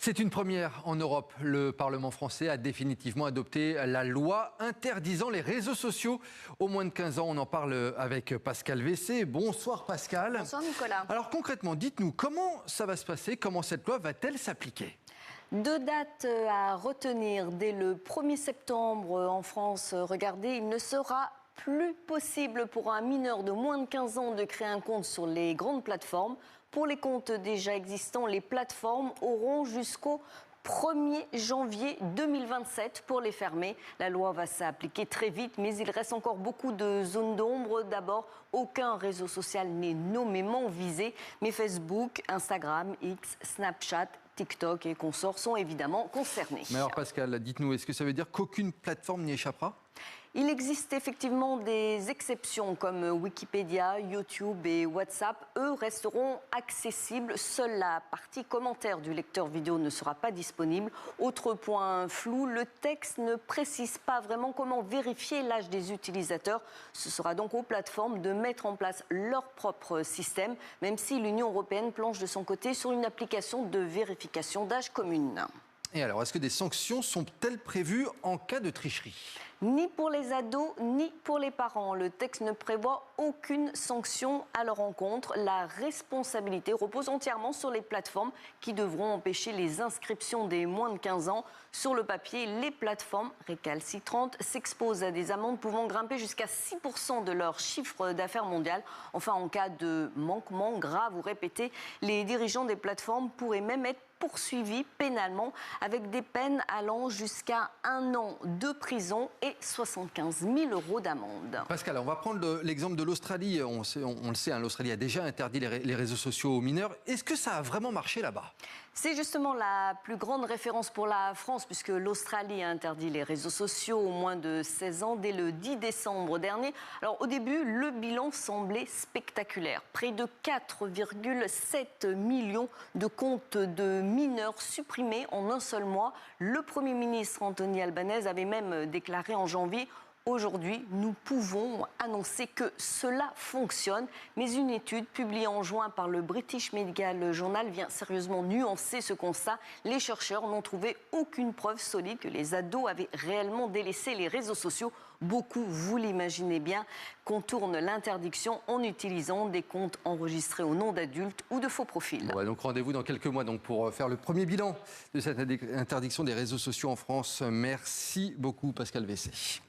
C'est une première en Europe. Le Parlement français a définitivement adopté la loi interdisant les réseaux sociaux aux moins de 15 ans. On en parle avec Pascal Vessé. Bonsoir Pascal. Bonsoir Nicolas. Alors concrètement, dites-nous, comment ça va se passer? Comment cette loi va-t-elle s'appliquer? Deux dates à retenir dès le 1er septembre en France. Regardez, il ne sera plus possible pour un mineur de moins de 15 ans de créer un compte sur les grandes plateformes. Pour les comptes déjà existants, les plateformes auront jusqu'au 1er janvier 2027 pour les fermer. La loi va s'appliquer très vite, mais il reste encore beaucoup de zones d'ombre. D'abord, aucun réseau social n'est nommément visé, mais Facebook, Instagram, X, Snapchat, TikTok et consorts sont évidemment concernés. Mais alors Pascal, dites-nous, est-ce que ça veut dire qu'aucune plateforme n'y échappera? Il existe effectivement des exceptions comme Wikipédia, YouTube et WhatsApp. Eux resteront accessibles. Seule la partie commentaire du lecteur vidéo ne sera pas disponible. Autre point flou, le texte ne précise pas vraiment comment vérifier l'âge des utilisateurs. Ce sera donc aux plateformes de mettre en place leur propre système, même si l'Union européenne planche de son côté sur une application de vérification d'âge commune. Et alors, est-ce que des sanctions sont-elles prévues en cas de tricherie? Ni pour les ados, ni pour les parents. Le texte ne prévoit aucune sanction à leur encontre. La responsabilité repose entièrement sur les plateformes qui devront empêcher les inscriptions des moins de 15 ans. Sur le papier, les plateformes récalcitrantes s'exposent à des amendes pouvant grimper jusqu'à 6% de leur chiffre d'affaires mondial. Enfin, en cas de manquement grave ou répété, les dirigeants des plateformes pourraient même être poursuivis pénalement avec des peines allant jusqu'à 1 an de prison et 75 000 € d'amende. Pascal, on va prendre l'exemple de l'Australie. On le sait, hein, l'Australie a déjà interdit les réseaux sociaux aux mineurs. Est-ce que ça a vraiment marché là-bas? C'est justement la plus grande référence pour la France puisque l'Australie a interdit les réseaux sociaux aux moins de 16 ans dès le 10 décembre dernier. Alors au début, le bilan semblait spectaculaire. Près de 4,7 millions de comptes de mineurs supprimés en un seul mois. Le Premier ministre Anthony Albanese avait même déclaré en janvier: aujourd'hui, nous pouvons annoncer que cela fonctionne. Mais une étude publiée en juin par le British Medical Journal vient sérieusement nuancer ce constat. Les chercheurs n'ont trouvé aucune preuve solide que les ados avaient réellement délaissé les réseaux sociaux. Beaucoup, vous l'imaginez bien, contournent l'interdiction en utilisant des comptes enregistrés au nom d'adultes ou de faux profils. Bon, donc rendez-vous dans quelques mois pour faire le premier bilan de cette interdiction des réseaux sociaux en France. Merci beaucoup Pascal Vessé.